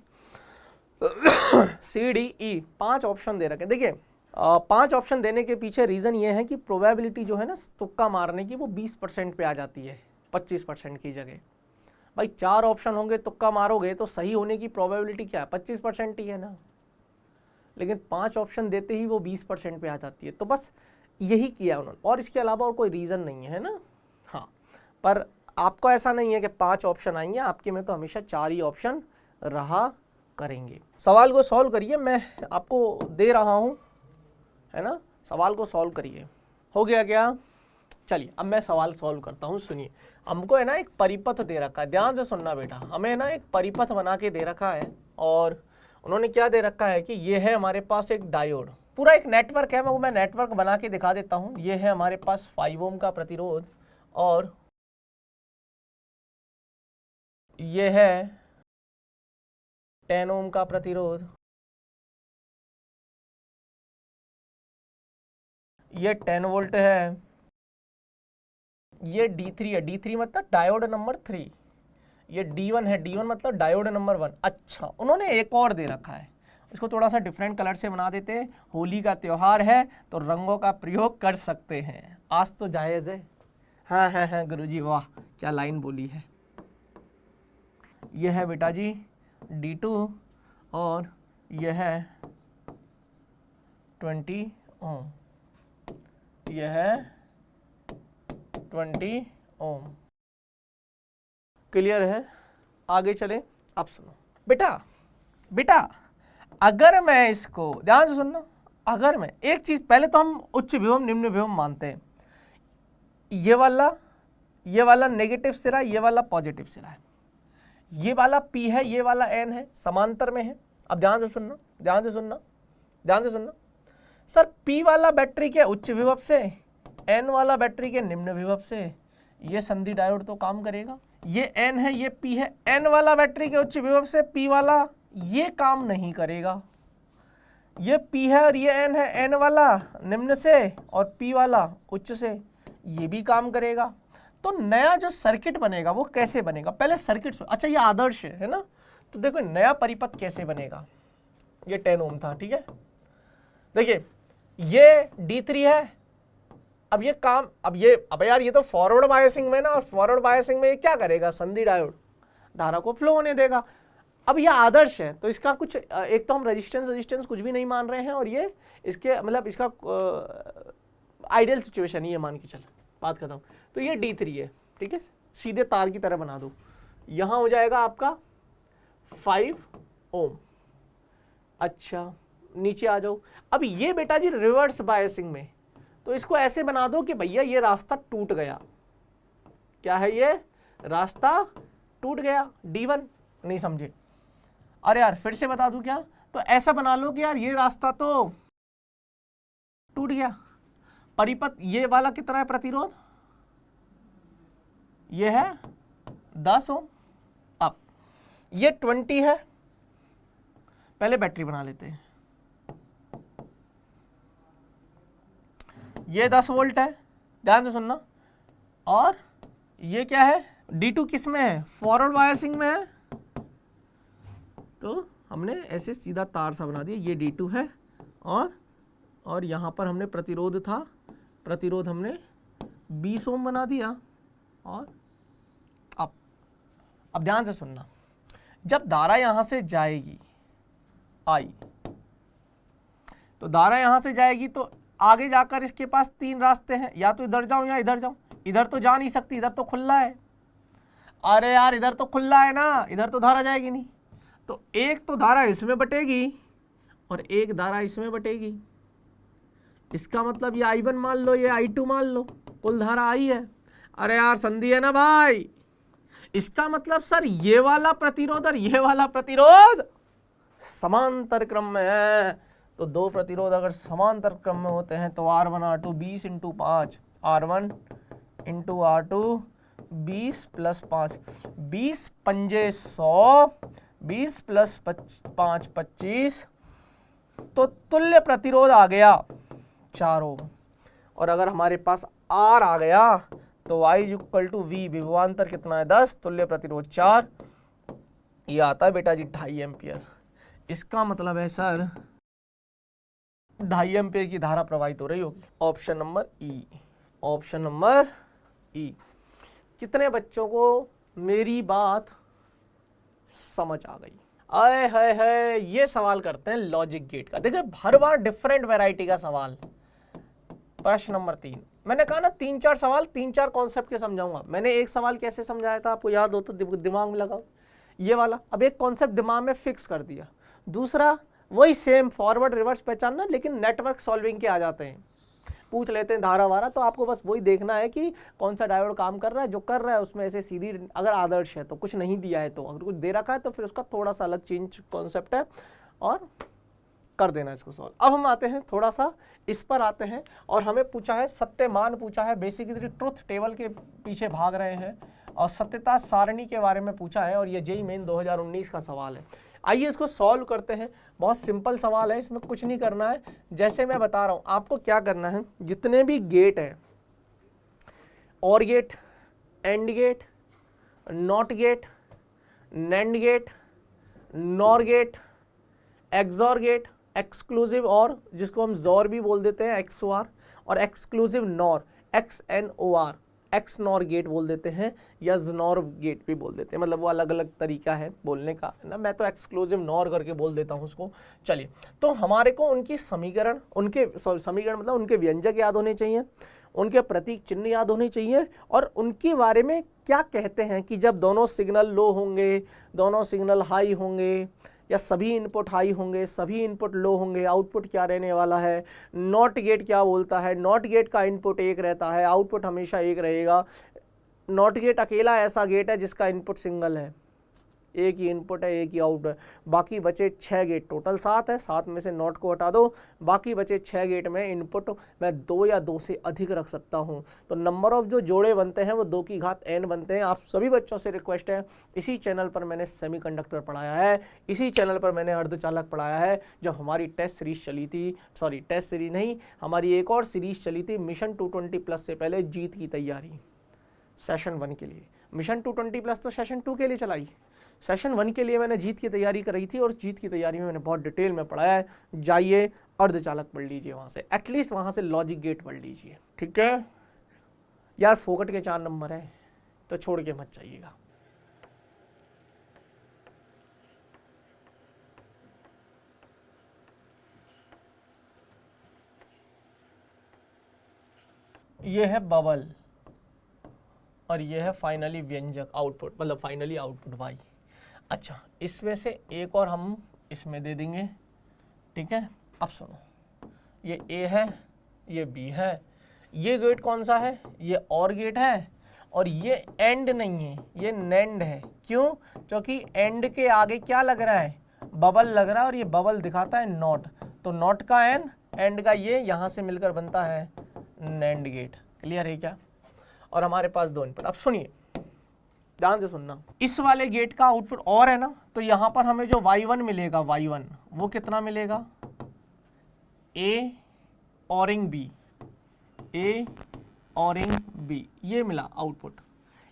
C D E 5 option दे रखे। देखिए 5 ऑप्शन देने के पीछे रीज़न ये है कि प्रोबेबिलिटी जो है ना तुक्का मारने की, वो 20% पे आ जाती है 25% की जगह। भाई 4 ऑप्शन होंगे, तुक्का मारोगे तो सही होने की प्रोबेबिलिटी क्या है? 25% ही है ना, लेकिन 5 ऑप्शन देते ही वो 20% पे आ जाती है। तो बस यही किया उन्होंने, और इसके अलावा और कोई रीज़न नहीं है ना। हाँ, पर आपको ऐसा नहीं है कि 5 ऑप्शन आएंगे, आपके में तो हमेशा 4 ही ऑप्शन रहा करेंगे। सवाल को सॉल्व करिए, मैं आपको दे रहा हूँ, है ना, सवाल को सॉल्व करिए। हो गया क्या? चलिए अब मैं सवाल सॉल्व करता हूँ। सुनिए, हमको है ना एक परिपथ दे रखा है, ध्यान से सुनना बेटा। हमें ना एक परिपथ बना के दे रखा है, और उन्होंने क्या दे रखा है कि ये है हमारे पास एक डायोड, पूरा एक नेटवर्क है। मैं नेटवर्क बना के दिखा देता हूँ। ये है हमारे पास 5 ओम का प्रतिरोध, और ये है 10 ओम का प्रतिरोध, ये 10 वोल्ट है, ये D3 है, D3 मतलब डायोड नंबर 3, ये D1 है, D1 मतलब डायोड नंबर 1। अच्छा, उन्होंने एक और दे रखा है, इसको थोड़ा सा डिफरेंट कलर से बना देते हैं। होली का त्यौहार है तो रंगों का प्रयोग कर सकते हैं, आज तो जायज़ है। हाँ गुरुजी, वाह क्या लाइन बोली है। यह है बेटा जी D2, और यह है 20 ओम, यह है 20 ओम। क्लियर है? आगे चले। अब सुनो बेटा, अगर मैं इसको ध्यान से सुनना, अगर मैं एक चीज, पहले तो हम उच्च विभव निम्न विभव मानते हैं। ये वाला नेगेटिव सिरा, ये वाला पॉजिटिव सिरा है, ये वाला P है, ये वाला N है, समांतर में है। अब ध्यान से सुनना सर, P वाला बैटरी के उच्च विभव से, N वाला बैटरी के निम्न विभव से, ये संधि डायोड तो काम करेगा। ये N है, ये P है, N वाला बैटरी के उच्च विभव से P वाला ये काम नहीं करेगा। ये P है और ये N है, N वाला निम्न से और P वाला उच्च से, ये भी काम करेगा। तो नया जो सर्किट बनेगा वो कैसे बनेगा, पहले सर्किट। अच्छा ये आदर्श है ना, तो देखो नया परिपथ कैसे बनेगा। ये 10 ओम था, ठीक है। देखिए ये D3 है, अब ये काम, अब यार ये तो फॉरवर्ड बायसिंग में ना, और फॉरवर्ड बायसिंग में ये क्या करेगा, संधि डायोड धारा को फ्लो होने देगा। अब ये आदर्श है तो इसका कुछ, एक तो हम रेजिस्टेंस कुछ भी नहीं मान रहे हैं, और ये इसके मतलब इसका आइडियल सिचुएशन ही है, मान के चल, बात खत्म। तो ये D3 है, ठीक है, सीधे तार की तरह बना दो। यहाँ हो जाएगा आपका 5 ओम। अच्छा नीचे आ जाओ। अब ये बेटा जी रिवर्स बायसिंग में, तो इसको ऐसे बना दो कि भैया ये रास्ता टूट गया। क्या है ये रास्ता टूट गया, D1। नहीं समझे, अरे यार फिर से बता दूं क्या, तो ऐसा बना लो कि यार ये रास्ता तो टूट गया। परिपथ ये वाला कितना है प्रतिरोध, ये है 10 ओम। अब ये 20 है, पहले बैटरी बना लेते हैं। ये 10 वोल्ट है, ध्यान से सुनना। और ये क्या है, D2 किस में है, फॉरवर्ड बायसिंग में है, तो हमने ऐसे सीधा तार सा बना दिया। ये D2 है, और यहाँ पर हमने प्रतिरोध था, प्रतिरोध हमने 20 ओम बना दिया। और अब ध्यान से सुनना, जब धारा यहाँ से जाएगी आई, तो धारा यहाँ से जाएगी तो आगे जाकर इसके पास 3 रास्ते हैं, या तो इधर जाऊं या इधर जाऊं। इधर तो जा नहीं सकती, इधर तो खुला है। अरे यार इधर तो खुला है ना, इधर तो धारा जाएगी नहीं। तो एक तो धारा इसमें बटेगी और एक धारा इसमें बटेगी। इसका मतलब ये I1 मान लो, ये I2 मान लो, कुल धारा I है। अरे यार संधि है ना भाई, इसका मतलब सर ये वाला प्रतिरोध और ये वाला प्रतिरोध समांतर क्रम में है। तो दो प्रतिरोध अगर समांतर क्रम में होते हैं तो R1 R2 20 × 5, R1 × R2 20 + 5, 20 पंजे 100, 20 + 5 25, तो तुल्य प्रतिरोध आ गया 4 ओम। और अगर हमारे पास R आ गया तो Y = V, विभवांतर कितना है 10, तुल्य प्रतिरोध 4, ये आता है बेटा जी 2.5 एम्पियर। इसका मतलब है सर 2.5 एम्पियर की धारा प्रवाहित हो रही होगी। ऑप्शन नंबर ई, ऑप्शन नंबर ई। कितने बच्चों को मेरी बात समझ आ गई? आए हाय हाय, ये सवाल करते हैं लॉजिक गेट का। देखिए हर बार डिफरेंट वैरायटी का सवाल। प्रश्न नंबर 3, मैंने कहा ना 3-4 सवाल 3-4 कॉन्सेप्ट के समझाऊंगा। मैंने एक सवाल कैसे समझाया था, आपको याद हो तो दिमाग में लगाओ, ये वाला। अब एक कॉन्सेप्ट दिमाग में फिक्स कर दिया, दूसरा वही सेम फॉरवर्ड रिवर्स पहचानना, लेकिन नेटवर्क सॉल्विंग के आ जाते हैं, पूछ लेते हैं धारा वारा। तो आपको बस वही देखना है कि कौन सा डायोड काम कर रहा है, जो कर रहा है उसमें ऐसे सीधी, अगर आदर्श है तो, कुछ नहीं दिया है तो, अगर कुछ दे रखा है तो फिर उसका थोड़ा सा अलग चेंज कॉन्सेप्ट है और कर देना इसको सॉल्व। अब हम आते हैं थोड़ा सा इस पर आते हैं, और हमें पूछा है सत्यमान पूछा है, बेसिकली ट्रुथ टेबल के पीछे भाग रहे हैं और सत्यता सारणी के बारे में पूछा है, और ये जेईई मेन 2019 का सवाल है। आइए इसको सॉल्व करते हैं। बहुत सिंपल सवाल है, इसमें कुछ नहीं करना है, जैसे मैं बता रहा हूँ आपको क्या करना है। जितने भी गेट हैं, OR gate, AND gate, NOT gate, NAND gate, NOR gate, XOR gate, exclusive OR, जिसको हम जोर भी बोल देते हैं XOR, और exclusive NOR XNOR, X NOR gate बोल देते हैं, या जनॉर गेट भी बोल देते हैं, मतलब वो अलग अलग तरीका है बोलने का, है ना। मैं तो एक्सक्लूसिव नॉर करके बोल देता हूँ उसको। चलिए, तो हमारे को उनकी समीकरण, समीकरण मतलब उनके व्यंजक याद होने चाहिए, उनके प्रतीक चिन्ह याद होने चाहिए, और उनके बारे में क्या कहते हैं कि जब दोनों सिग्नल लो होंगे, दोनों सिग्नल हाई होंगे, या सभी इनपुट हाई होंगे, सभी इनपुट लो होंगे, आउटपुट क्या रहने वाला है। नॉट गेट क्या बोलता है, नॉट गेट का इनपुट 1 रहता है, आउटपुट हमेशा 1 रहेगा। नॉट गेट अकेला ऐसा गेट है जिसका इनपुट सिंगल है, एक ही इनपुट है, एक ही आउट है। बाकी बचे 6 गेट, टोटल 7 है, 7 में से नॉट को हटा दो, बाकी बचे 6 गेट में इनपुट मैं 2 या 2 से अधिक रख सकता हूँ। तो नंबर ऑफ जो जोड़े बनते हैं वो 2 की घात n बनते हैं। आप सभी बच्चों से रिक्वेस्ट है, इसी चैनल पर मैंने सेमीकंडक्टर पढ़ाया है, इसी चैनल पर मैंने अर्धचालक पढ़ाया है। जब हमारी टेस्ट सीरीज चली थी, सॉरी टेस्ट सीरीज नहीं, हमारी एक और सीरीज चली थी मिशन 220 प्लस से पहले, जीत की तैयारी सेशन 1 के लिए। मिशन 220 प्लस तो सेशन 2 के लिए चलाई, सेशन 1 के लिए मैंने जीत की तैयारी कराई थी, और जीत की तैयारी में मैंने बहुत डिटेल में पढ़ाया है। जाइए अर्धचालक पढ़ लीजिए वहाँ से, एटलीस्ट वहाँ से लॉजिक गेट पढ़ लीजिए, ठीक है यार। फोकट के 4 नंबर है तो छोड़ के मत जाइएगा। ये है बबल और ये है फाइनली व्यंजक आउटपुट, मतलब फाइनली आउटपुट y। अच्छा, इसमें से एक और हम इसमें दे देंगे, ठीक है। अब सुनो, ये a है, ये b है, ये गेट कौन सा है, ये और गेट है, और ये एंड नहीं है, ये नेंड है। क्यों? क्योंकि एंड के आगे क्या लग रहा है, बबल लग रहा है, और ये बबल दिखाता है नॉट, तो नॉट का एन, एंड का ये, यहाँ से मिलकर बनता है नैंड गेट। क्लियर है क्या? और हमारे पास 2 इनपुट। अब सुनिए, ध्यान से सुनना, इस वाले गेट का आउटपुट और है ना, तो यहाँ पर हमें जो y1 मिलेगा, y1 वो कितना मिलेगा, a औरिंग b, a औरिंग b, ये मिला आउटपुट।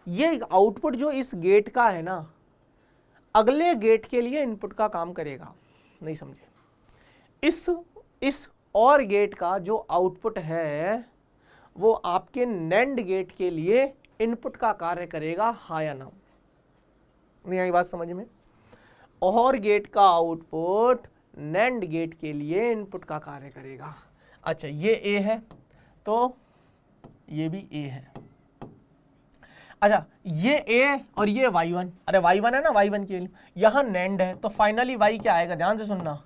ये आउटपुट जो इस गेट का है ना, अगले गेट के लिए इनपुट का काम करेगा। नहीं समझे? इस और गेट का जो आउटपुट है वो आपके नैंड गेट के लिए इनपुट का कार्य करेगा, हाँ या ना? नहीं आई बात समझ में? और गेट का आउटपुट नैंड गेट के लिए इनपुट का कार्य करेगा। अच्छा, ये a है तो ये भी a है। अच्छा, ये a और ये y1, अरे y1 है ना, y1 के लिए यहाँ नैंड है, तो फाइनली y क्या आएगा? ध्यान से सुनना,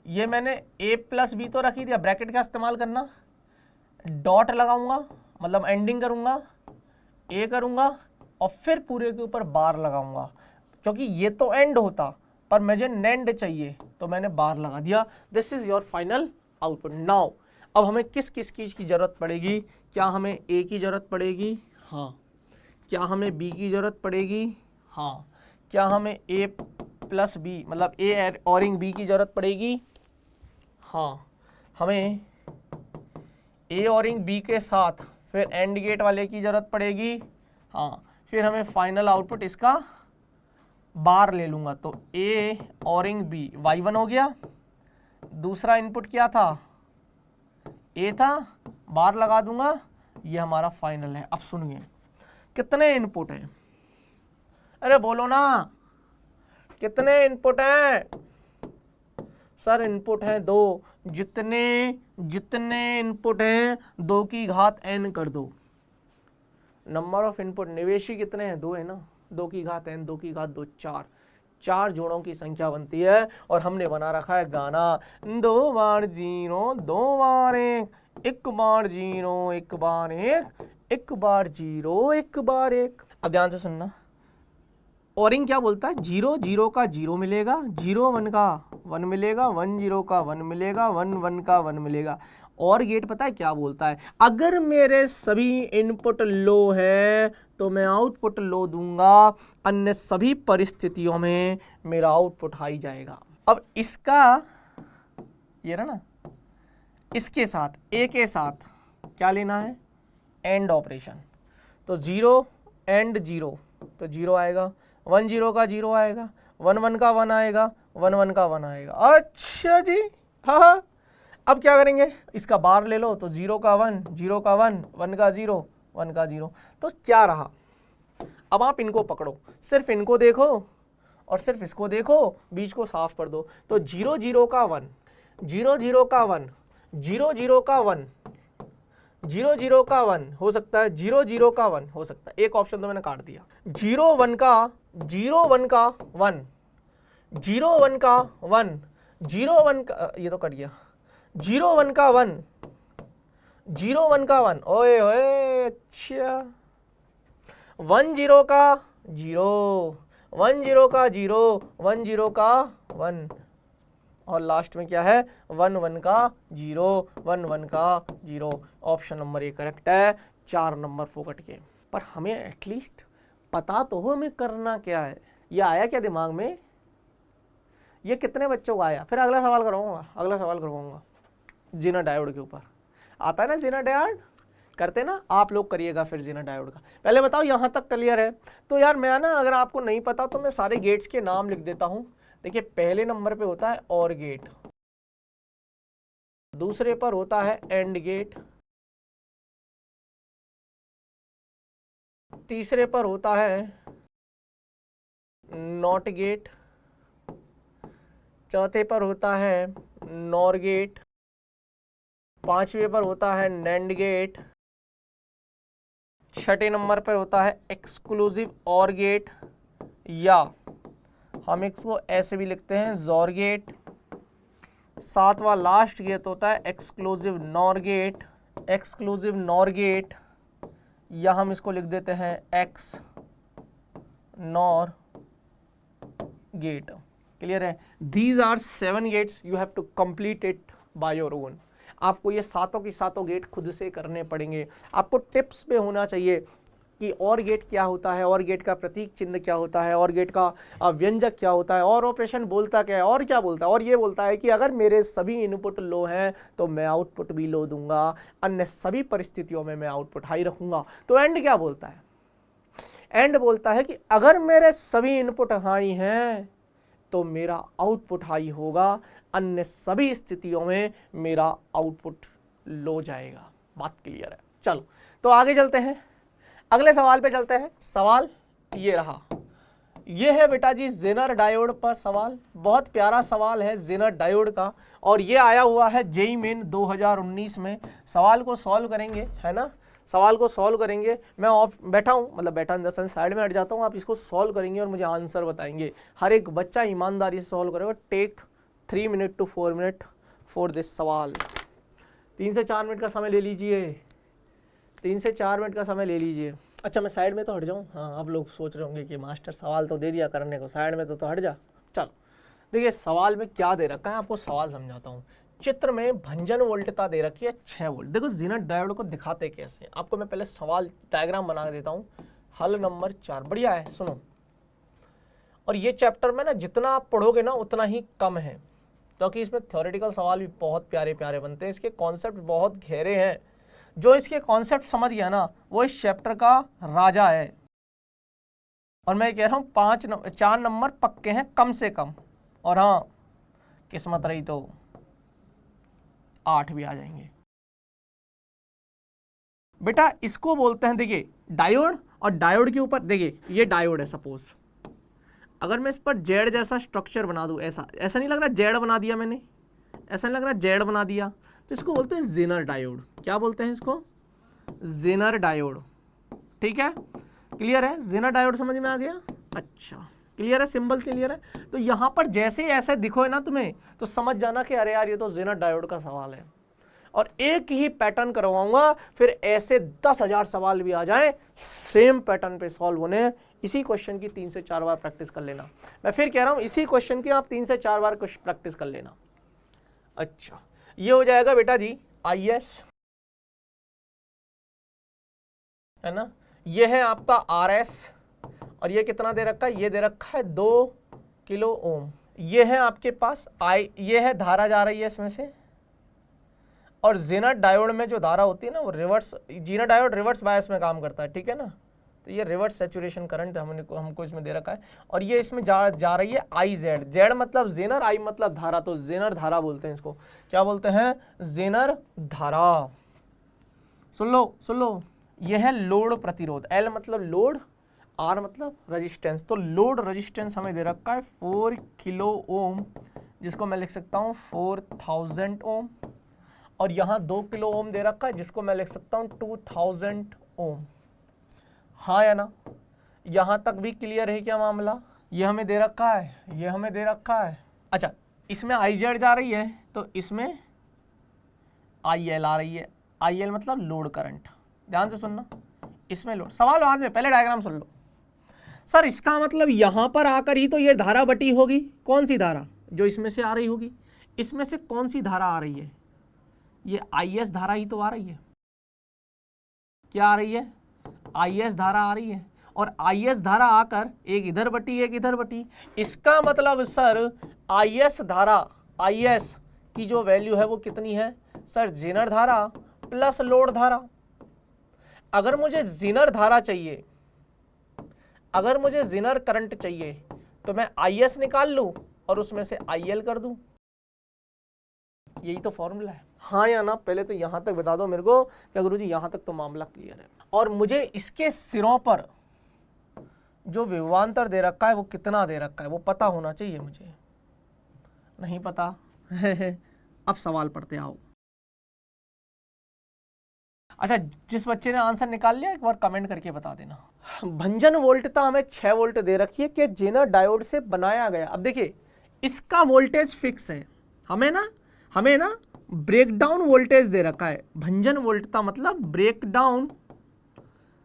ये मैंने a प्लस b तो रखी दिया, ब्रैकेट का इस्तेमाल करना, डॉट लगाऊंगा, मतलब एंडिंग करूंगा, a करूंगा, और फिर पूरे के ऊपर बार लगाऊंगा, क्योंकि ये तो एंड होता पर मुझे नेंड चाहिए तो मैंने बार लगा दिया। This is your final output. Now अब हमें किस किस चीज़ की ज़रूरत पड़ेगी? क्या हमें a की ज़रूरत पड़ेगी? हाँ। क्या हमें b की ज़रूरत पड़ेगी? हाँ। क्या हमें a प्लस b, मतलब a औरिंग b की ज़रूरत पड़ेगी? हाँ। हमें a औरिंग b के साथ फिर एंड गेट वाले की ज़रूरत पड़ेगी। हाँ। फिर हमें फाइनल आउटपुट इसका बार ले लूँगा, तो a औरिंग b y1 हो गया। दूसरा इनपुट क्या था? a था, बार लगा दूंगा, ये हमारा फाइनल है। अब सुनिए, कितने इनपुट हैं? अरे बोलो ना, कितने इनपुट हैं? सर इनपुट है 2। जितने इनपुट हैं 2 की घात n कर दो। नंबर ऑफ इनपुट निवेशी कितने हैं? 2 है ना, 2 की घात n, 2 की घात 2, 4 जोड़ों की संख्या बनती है। और हमने बना रखा है गाना, 2 बार 0 2 बार 1, 1 बार 0 1 बार 1, 1 बार 0 1 बार 1। अब ध्यान से सुनना, औरिंग क्या बोलता है? 0 0 का 0 मिलेगा, 0 1 का 1 मिलेगा, 1 0 का 1 मिलेगा, 1 1 का 1 मिलेगा। और गेट पता है क्या बोलता है? अगर मेरे सभी इनपुट लो है तो मैं आउटपुट लो दूंगा, अन्य सभी परिस्थितियों में मेरा आउटपुट हाई जाएगा। अब इसका ये रहा ना, इसके साथ a के साथ क्या लेना है? And operation. तो 0 एंड 0 तो 0 आएगा, 1 0 का 0 आएगा, 1 1 का 1 आएगा, 1 1 का 1 आएगा। अच्छा जी, हाँ। अब क्या करेंगे? इसका बार ले लो, तो 0 का 1 0 का 1 1 का 0 1 का 0। तो क्या रहा? अब आप इनको पकड़ो, सिर्फ इनको देखो और सिर्फ इसको देखो, बीच को साफ कर दो। तो 0 0 का 1 0 0 का 1 0 0 का 1 0 0 का 1 हो सकता है, 0 0 का 1 हो सकता है। एक ऑप्शन तो मैंने काट दिया। 0 1 का 1 0 1 का 1 0 1 का, ये तो कट गया। 0 1 का 1 0 1 का 1, ओए ओए, अच्छा। 1 0 का 0 1 0 का 0, 1 0 का 1 और लास्ट में क्या है 1 1 का 0, 1 1 का 0। ऑप्शन नंबर ए करेक्ट है, 4 नंबर फोकट के। पर हमें एटलीस्ट पता तो हो हमें करना क्या है। ये आया क्या दिमाग में, ये कितने बच्चों को आया। फिर अगला सवाल करवाऊंगा जीना डायोड के ऊपर। आता है ना जीना डायोड, करते ना आप लोग, करिएगा फिर जीना डायोड का। पहले बताओ यहाँ तक क्लियर है। तो यार मैं ना, अगर आपको नहीं पता तो मैं सारे गेट्स के नाम लिख देता हूँ। देखिए पहले नंबर पे होता है और गेट, दूसरे पर होता है एंड गेट, तीसरे पर होता है नॉट गेट, चौथे पर होता है नॉर गेट, पांचवें पर होता है नैंड गेट, छठे नंबर पर होता है एक्सक्लूसिव और गेट, या हम इसको ऐसे भी लिखते हैं जॉर गेट। सातवां लास्ट गेट होता है एक्सक्लूसिव नॉर गेट, या हम इसको लिख देते हैं एक्स नॉर गेट। क्लियर है। These are 7 gates, you have to complete it by your own. आपको ये सातों की सातों गेट खुद से करने पड़ेंगे। आपको टिप्स पे होना चाहिए कि और गेट क्या होता है, और गेट का प्रतीक चिन्ह क्या होता है, और गेट का व्यंजक क्या होता है, और ऑपरेशन बोलता क्या है, और क्या बोलता है। और ये बोलता है कि अगर मेरे सभी इनपुट लो हैं तो मैं आउटपुट भी लो दूंगा, अन्य सभी परिस्थितियों में मैं आउटपुट हाई रखूंगा। तो एंड क्या बोलता है, एंड बोलता है कि अगर मेरे सभी इनपुट हाई हैं तो मेरा आउटपुट हाई होगा, अन्य सभी स्थितियों में मेरा आउटपुट लो जाएगा। बात क्लियर है। चलो तो आगे चलते हैं, अगले सवाल पे चलते हैं। सवाल ये रहा, ये है बेटा जी जेनर डायोड पर सवाल। बहुत प्यारा सवाल है जेनर डायोड का, और ये आया हुआ है जेईई मेन 2019 में। सवाल को सॉल्व करेंगे, है ना, सवाल को सॉल्व करेंगे। मैं ऑफ बैठा हूँ, मतलब बैठा इन द सेंस साइड में हट जाता हूँ। आप इसको सॉल्व करेंगे और मुझे आंसर बताएंगे। हर एक बच्चा ईमानदारी से सॉल्व करेगा। Take 3 minute to 4 minute for this सवाल। 3 से 4 मिनट का समय ले लीजिए, 3 से 4 मिनट का समय ले लीजिए। अच्छा मैं साइड में तो हट जाऊँ, हाँ आप लोग सोच रहे होंगे कि मास्टर सवाल तो दे दिया करने को, साइड में तो हट जा। चलो देखिए सवाल में क्या दे रखा है, आपको सवाल समझाता हूँ। चित्र में भंजन वोल्टता दे रखी है 6 वोल्ट। देखो जेनर डायोड को दिखाते कैसे हैं, आपको मैं पहले सवाल डायग्राम बना देता हूँ। हल नंबर 4 बढ़िया है, सुनो। और ये चैप्टर में ना जितना आप पढ़ोगे ना उतना ही कम है, क्योंकि इसमें थ्योरेटिकल सवाल भी बहुत प्यारे प्यारे बनते हैं। इसके कॉन्सेप्ट बहुत गहरे हैं। जो इसके कॉन्सेप्ट समझ गया ना वो इस चैप्टर का राजा है। और मैं कह रहा हूँ 4 नंबर पक्के हैं कम से कम, और हाँ किस्मत रही तो 8 भी आ जाएंगे। बेटा इसको बोलते हैं, देखिए डायोड, और डायोड के ऊपर देखिए ये डायोड है। सपोज अगर मैं इस पर जेड जैसा स्ट्रक्चर बना दूं, ऐसा नहीं लग रहा जेड बना दिया मैंने, ऐसा नहीं लग रहा जेड बना दिया, तो इसको बोलते हैं जेनर डायोड। क्या बोलते हैं इसको, जेनर डायोड। ठीक है, क्लियर है, जेनर डायोड समझ में आ गया। अच्छा क्लियर है, सिंबल क्लियर है। तो यहाँ पर जैसे ऐसे दिखो है ना तुम्हें, तो समझ जाना कि अरे यार ये तो जेनर डायोड का सवाल है। और एक ही पैटर्न करवाऊंगा, फिर ऐसे 10,000 सवाल भी आ जाएं सेम पैटर्न पे सॉल्व होने। इसी क्वेश्चन की 3 से 4 बार प्रैक्टिस कर लेना। मैं फिर कह रहा हूं इसी क्वेश्चन की आप 3 से 4 बार प्रैक्टिस कर लेना। अच्छा ये हो जाएगा बेटा जी IS, है ना, ये है आपका RS, और ये कितना दे रखा है, ये दे रखा है 2 किलो ओम। ये है आपके पास ये है धारा जा रही है इसमें से, और जेनर डायोड में जो धारा होती है ना वो reverse, zener diode reverse bias में काम करता है। ठीक है ना, तो ये रिवर्स सैचुरेशन करंट हमको इसमें दे रखा है। और ये इसमें जा रही है IZ, जेड मतलब जेनर, I मतलब धारा, तो जेनर धारा बोलते हैं इसको। क्या बोलते हैं, जेनर धारा। सुन लो, ये है लोड प्रतिरोध। L मतलब लोड, R मतलब रेजिस्टेंस। तो लोड रेजिस्टेंस हमें दे रखा है 4 किलो ओम, जिसको मैं लिख सकता हूँ 4000 ओम। और यहाँ 2 किलो ओम दे रखा है, जिसको मैं लिख सकता हूँ 2000 ओम। हाँ या ना, यहाँ तक भी क्लियर है क्या मामला। ये हमें दे रखा है, ये हमें दे रखा है। अच्छा इसमें IZ जा रही है, तो इसमें IL आ रही है। IL मतलब लोड करंट। ध्यान से सुनना, इसमें लोड, सवाल बाद में, पहले डायग्राम सुन लो। सर इसका मतलब यहां पर आकर ही तो ये धारा बटी होगी। कौन सी धारा? जो इसमें से आ रही होगी। इसमें से कौन सी धारा आ रही है? ये IS धारा ही तो आ रही है। क्या आ रही है? IS धारा आ रही है। और IS धारा आकर एक इधर बटी एक इधर बटी। इसका मतलब सर IS धारा, IS की जो वैल्यू है वो कितनी है सर? जेनर धारा प्लस लोड धारा। अगर मुझे जेनर धारा चाहिए, अगर मुझे जेनर करंट चाहिए तो मैं IS निकाल लूं और उसमें से IL कर दूं। यही तो फॉर्मूला है। हाँ या ना? पहले तो यहां तक बता दो मेरे को कि गुरुजी यहां तक तो मामला क्लियर है। और मुझे इसके सिरों पर जो विभवांतर दे रखा है वो कितना दे रखा है वो पता होना चाहिए। मुझे नहीं पता अब सवाल पढ़ते आओ। अच्छा, जिस बच्चे ने आंसर निकाल लिया एक बार कमेंट करके बता देना। भंजन वोल्टता हमें 6 वोल्ट दे रखी है कि जेनर डायोड से बनाया गया। अब देखिए इसका वोल्टेज फिक्स है, हमें ना ब्रेकडाउन वोल्टेज दे रखा है। भंजन वोल्टता मतलब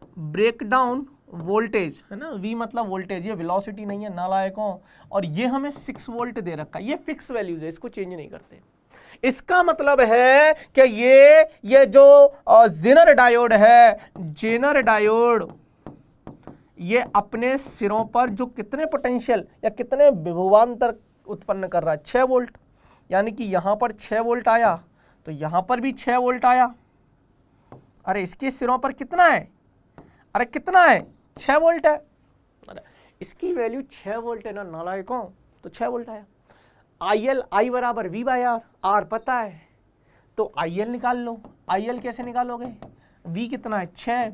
ब्रेकडाउन वोल्टेज है ना। V मतलब वोल्टेज, ये वेलोसिटी नहीं है नालायकों। और ये हमें 6 वोल्ट दे रखा है। ये फिक्स वैल्यूज है, इसको चेंज नहीं करते। इसका मतलब है कि ये जो जेनर डायोड है, जेनर डायोड ये अपने सिरों पर जो कितने पोटेंशियल या कितने विभवांतर उत्पन्न कर रहा है? 6 वोल्ट। यानी कि यहां पर 6 वोल्ट आया तो यहां पर भी 6 वोल्ट आया। अरे इसके सिरों पर कितना है? अरे कितना है? 6 वोल्ट है। अरे इसकी वैल्यू 6 वोल्ट है ना नालायकों, तो 6 वोल्ट आया। IL I बराबर V बाय R, R पता है तो IL निकाल लो। IL कैसे निकालोगे? V कितना है? 6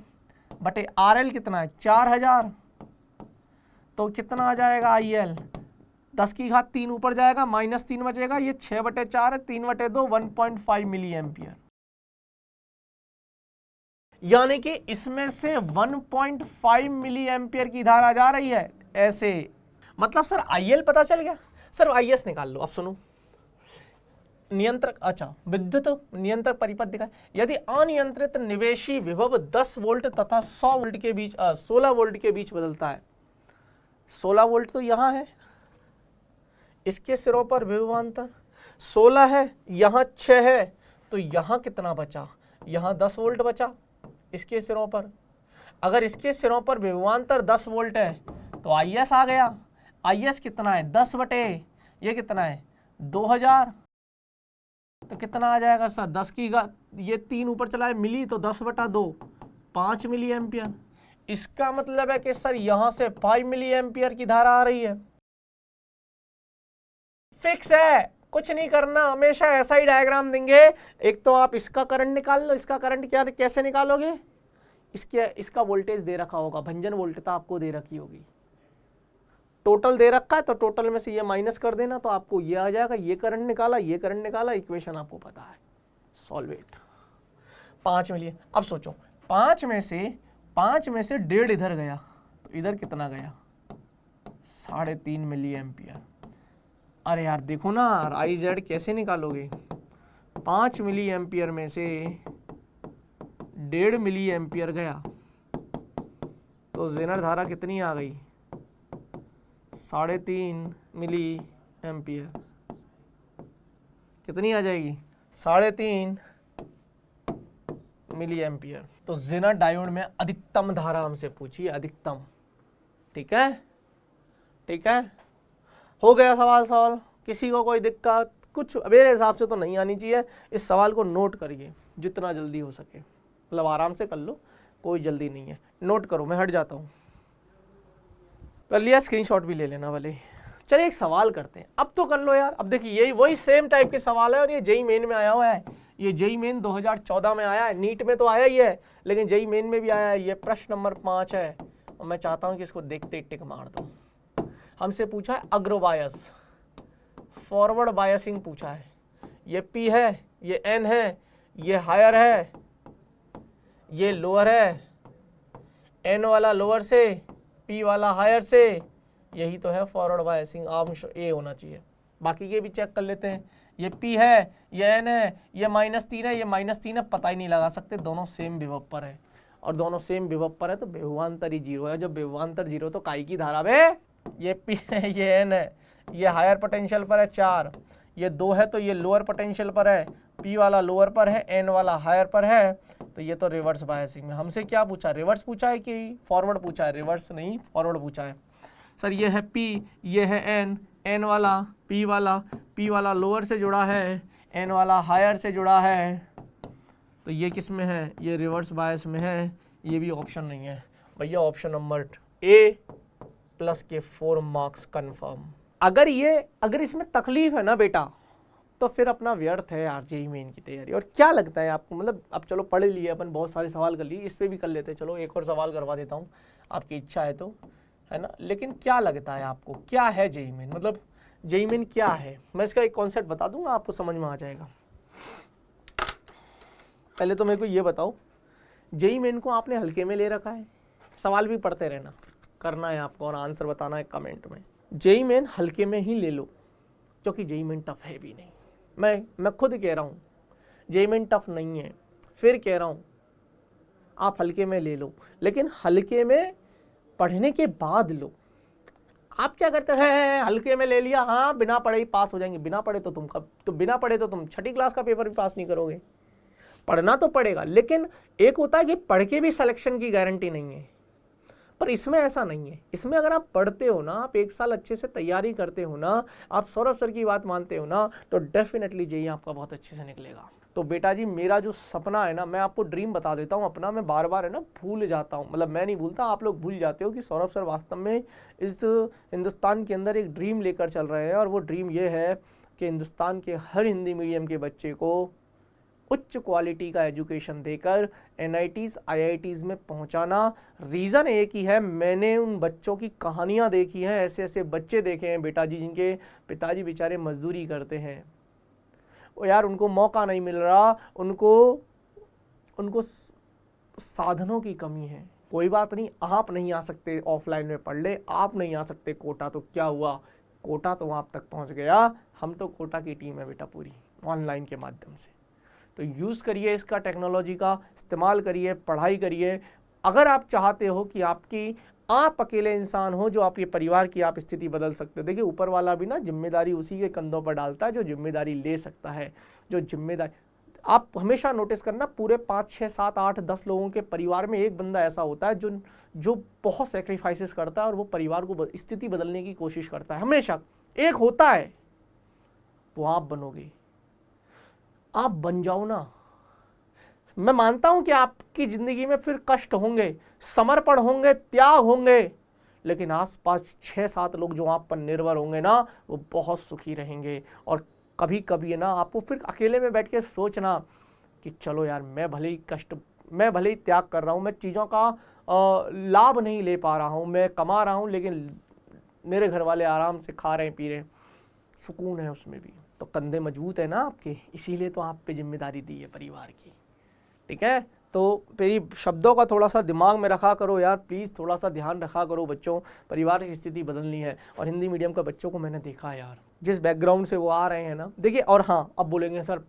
बटे RL कितना है? 4000। तो कितना आ जाएगा IL? 10 की घात 3 ऊपर जाएगा, -3 बचेगा। ये 6 बटे 4 है, 3 बटे 2 1.5 मिली एम्पियर। यानी कि इसमें से 1.5 मिली एम्पियर की धारा जा रही है ऐसे। मतलब सर IL पता चल गया। सर IS निकाल लो। अब सुनो, नियंत्रक, अच्छा विद्युत नियंत्रक परिपथ दिखाए। यदि अनियंत्रित निवेशी विभव 10 वोल्ट तथा 100 वोल्ट के बीच 16 वोल्ट के बीच बदलता है। 16 वोल्ट तो यहां है, इसके सिरों पर विभवांतर 16 है, यहां 6 है, तो यहां कितना बचा? यहां 10 वोल्ट बचा इसके सिरों पर। अगर इसके सिरों पर विभवांतर 10 वोल्ट है तो IS आ गया। IS कितना है? 10 बटे ये कितना है? 2000। तो कितना आ जाएगा सर? 10 की घात, ये 3 ऊपर चला है मिली, तो 10 बटा 2 5 मिली एम्पियर। इसका मतलब है कि सर यहां से 5 मिली एम्पियर की धारा आ रही है। फिक्स है, कुछ नहीं करना, हमेशा ऐसा ही डायग्राम देंगे। एक तो आप इसका करंट निकाल लो। इसका करंट क्या कैसे निकालोगे? इसका वोल्टेज दे रखा होगा, भंजन वोल्टता आपको दे रखी होगी। टोटल दे रखा है तो टोटल में से ये माइनस कर देना तो आपको ये आ जाएगा। ये करंट निकाला, ये करंट निकाला, इक्वेशन आपको पता है। Solve it. 5 मिली। अब सोचो 5 में से 1.5 इधर गया तो इधर कितना गया? 3.5 मिली एम्पियर। अरे यार देखो ना IZ कैसे निकालोगे? 5 मिली एम्पियर में से 1.5 मिली एम्पियर गया तो जेनर धारा कितनी आ गई? 3.5 मिली एम्पियर। कितनी आ जाएगी? 3.5 मिली एम्पियर। तो जेनर डायोड में अधिकतम धारा हमसे पूछी है, अधिकतम। ठीक है, ठीक है, हो गया सवाल सॉल्व। किसी को कोई दिक्कत? कुछ मेरे हिसाब से तो नहीं आनी चाहिए। इस सवाल को नोट करिए जितना जल्दी हो सके, मतलब आराम से कर लो, कोई जल्दी नहीं है। नोट करो, मैं हट जाता हूँ। कर लिया? स्क्रीनशॉट भी ले लेना भले। चलिए एक सवाल करते हैं। अब तो कर लो यार। अब देखिए यही वही सेम टाइप के सवाल है और ये जेई मेन में आया हुआ है। ये जेई मेन 2014 में आया है। नीट में तो आया ही है लेकिन जेई मेन में भी आया है। ये प्रश्न नंबर 5 है और मैं चाहता हूँ कि इसको देखते ही टिक मार दो। हमसे पूछा है अग्रो बायस, फॉरवर्ड बायसिंग पूछा है। ये P है, ये N है, ये हायर है, ये लोअर है। N वाला लोअर से, P वाला हायर से, यही तो है फॉरवर्ड बायसिंग। अंश A होना चाहिए। बाकी के भी चेक कर लेते हैं। ये P है, ये N है, ये -3 है, ये -3 है, पता ही नहीं लगा सकते, दोनों सेम विभव पर है। और दोनों सेम विभव पर है तो विभवांतर ही 0 है। जब विभवांतर 0 तो काई की धारा में ये P है, ये N है, ये हायर पोटेंशियल पर है 4, ये 2 है तो ये लोअर पोटेंशियल पर है, P वाला लोअर पर है, N वाला हायर पर है, तो ये तो रिवर्स बायसिंग में। हमसे क्या पूछा, रिवर्स पूछा है कि फॉरवर्ड पूछा है? रिवर्स नहीं, फॉरवर्ड पूछा है। सर ये है P, ये है N, N वाला P वाला लोअर से जुड़ा है, N वाला हायर से जुड़ा है, तो ये किस में है? ये रिवर्स बायस में है। ये भी ऑप्शन नहीं है भैया, ऑप्शन नंबर A प्लस के 4 मार्क्स कन्फर्म। अगर इसमें तकलीफ है ना बेटा तो फिर अपना व्यर्थ है यार जेईई मेन की तैयारी। और क्या लगता है आपको, मतलब अब चलो पढ़ लिए अपन, बहुत सारे सवाल कर लिए, इस पे भी कर लेते, चलो एक और सवाल करवा देता हूँ आपकी इच्छा है तो, है ना। लेकिन क्या लगता है आपको, क्या है जेईई मेन, मतलब जेईई मेन क्या है? मैं इसका एक कॉन्सेप्ट बता दूंगा, आपको समझ में आ जाएगा। पहले तो मेरे को ये बताओ, जेईई मेन को आपने हल्के में ले रखा है? सवाल भी पढ़ते रहना, करना है आपको और आंसर बताना है कमेंट में। जेईई मेन हल्के में ही ले लो, क्योंकि जेईई मेन टफ है भी नहीं। मैं खुद कह रहा हूँ जेईई मेन टफ नहीं है, फिर कह रहा हूँ आप हल्के में ले लो, लेकिन हल्के में पढ़ने के बाद लो। आप क्या करते हैं, हल्के में ले लिया, हाँ बिना पढ़े ही पास हो जाएंगे। बिना पढ़े तो बिना पढ़े तो तुम छठी क्लास का पेपर भी पास नहीं करोगे। पढ़ना तो पड़ेगा, लेकिन एक होता है कि पढ़ के भी सिलेक्शन की गारंटी नहीं है, पर इसमें ऐसा नहीं है। इसमें अगर आप पढ़ते हो ना, आप एक साल अच्छे से तैयारी करते हो ना, आप सौरभ सर की बात मानते हो ना, तो डेफिनेटली जेईई आपका बहुत अच्छे से निकलेगा। तो बेटा जी मेरा जो सपना है ना, मैं आपको ड्रीम बता देता हूँ अपना, मैं बार बार है ना भूल जाता हूँ, मतलब मैं नहीं भूलता, आप लोग भूल जाते हो कि सौरभ सर वास्तव में इस हिंदुस्तान के अंदर एक ड्रीम लेकर चल रहे हैं। और वो ड्रीम ये है कि हिंदुस्तान के हर हिंदी मीडियम के बच्चे को उच्च क्वालिटी का एजुकेशन देकर NITs IITs में पहुंचाना। रीज़न एक ही है, मैंने उन बच्चों की कहानियां देखी हैं, ऐसे ऐसे बच्चे देखे हैं बेटा जी जिनके पिताजी बेचारे मजदूरी करते हैं, वो यार उनको मौका नहीं मिल रहा, उनको साधनों की कमी है। कोई बात नहीं, आप नहीं आ सकते ऑफलाइन में पढ़ ले, आप नहीं आ सकते कोटा, तो क्या हुआ, कोटा तो आप तक पहुंच गया। हम तो कोटा की टीम है बेटा पूरी, ऑनलाइन के माध्यम से। तो यूज़ करिए इसका, टेक्नोलॉजी का इस्तेमाल करिए, पढ़ाई करिए। अगर आप चाहते हो कि आप अकेले इंसान हो जो आपके परिवार की आप स्थिति बदल सकते हो। देखिए ऊपर वाला भी ना जिम्मेदारी उसी के कंधों पर डालता है जो जिम्मेदारी ले सकता है। जो जिम्मेदारी आप हमेशा नोटिस करना, पूरे 5, 6, 7, 8, 10 लोगों के परिवार में एक बंदा ऐसा होता है जो बहुत सेक्रीफाइसेस करता है और वो परिवार को स्थिति बदलने की कोशिश करता है। हमेशा एक होता है, वो आप बनोगे, आप बन जाओ ना। मैं मानता हूं कि आपकी जिंदगी में फिर कष्ट होंगे, समर्पण होंगे, त्याग होंगे, लेकिन आसपास 6-7 लोग जो आप पर निर्भर होंगे ना, वो बहुत सुखी रहेंगे। और कभी कभी है ना आपको फिर अकेले में बैठ के सोचना कि चलो यार मैं भले ही त्याग कर रहा हूं, मैं चीज़ों का लाभ नहीं ले पा रहा हूं, मैं कमा रहा हूं लेकिन मेरे घर वाले आराम से खा रहे हैं, पी रहे हैं, सुकून है उसमें भी। तो कंधे मजबूत है ना आपके, इसीलिए तो आप पे जिम्मेदारी दी है परिवार की, ठीक है। तो मेरी शब्दों का थोड़ा सा दिमाग में रखा करो यार, प्लीज़ थोड़ा सा ध्यान रखा करो बच्चों, परिवार की स्थिति बदलनी है। और हिंदी मीडियम का बच्चों को मैंने देखा है यार, जिस बैकग्राउंड से वो आ रहे हैं ना, देखिए। और हाँ, अब बोलेंगे सर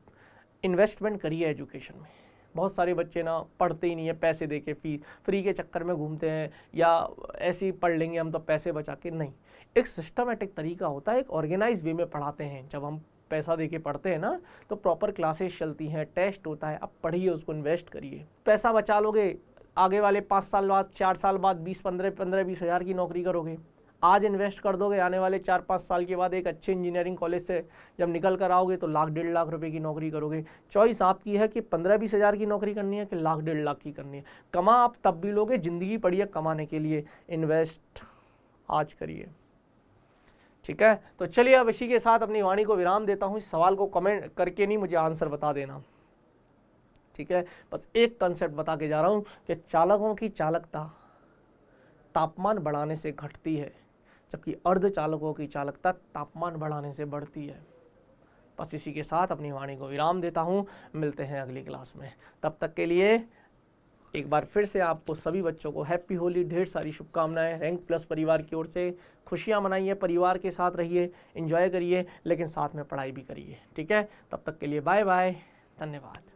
इन्वेस्टमेंट करिए एजुकेशन में। बहुत सारे बच्चे ना पढ़ते ही नहीं है, पैसे दे के फ्री के चक्कर में घूमते हैं, या ऐसे ही पढ़ लेंगे हम तो पैसे बचा के। नहीं, एक सिस्टमेटिक तरीका होता है, एक ऑर्गेनाइज वे में पढ़ाते हैं। जब हम पैसा देके पढ़ते हैं ना, तो प्रॉपर क्लासेस चलती हैं, टेस्ट होता है, आप पढ़िए, उसको इन्वेस्ट करिए। पैसा बचा लोगे, आगे वाले 5 साल बाद, 4 साल बाद 20 हज़ार की नौकरी करोगे। आज इन्वेस्ट कर दोगे, आने वाले 4-5 साल के बाद एक अच्छे इंजीनियरिंग कॉलेज से जब निकल कर आओगे तो 1,00,000-1.5 लाख रुपए की नौकरी करोगे। चॉइस आपकी है कि 15-20 हज़ार की नौकरी करनी है कि 1,00,000-1.5 लाख की करनी है। कमा आप तब भी लोगे, ज़िंदगी पड़ी है कमाने के लिए। इन्वेस्ट आज करिए, ठीक है। तो चलिए अब इसी के साथ अपनी वाणी को विराम देता हूँ। इस सवाल को कमेंट करके नहीं, मुझे आंसर बता देना, ठीक है। बस एक कंसेप्ट बता के जा रहा हूँ कि चालकों की चालकता तापमान बढ़ाने से घटती है, जबकि अर्धचालकों की चालकता तापमान बढ़ाने से बढ़ती है। बस इसी के साथ अपनी वाणी को विराम देता हूँ। मिलते हैं अगली क्लास में, तब तक के लिए एक बार फिर से आपको सभी बच्चों को हैप्पी होली, ढेर सारी शुभकामनाएं। रैंक प्लस परिवार की ओर से खुशियां मनाइए, परिवार के साथ रहिए, एंजॉय करिए, लेकिन साथ में पढ़ाई भी करिए, ठीक है। तब तक के लिए बाय बाय, धन्यवाद।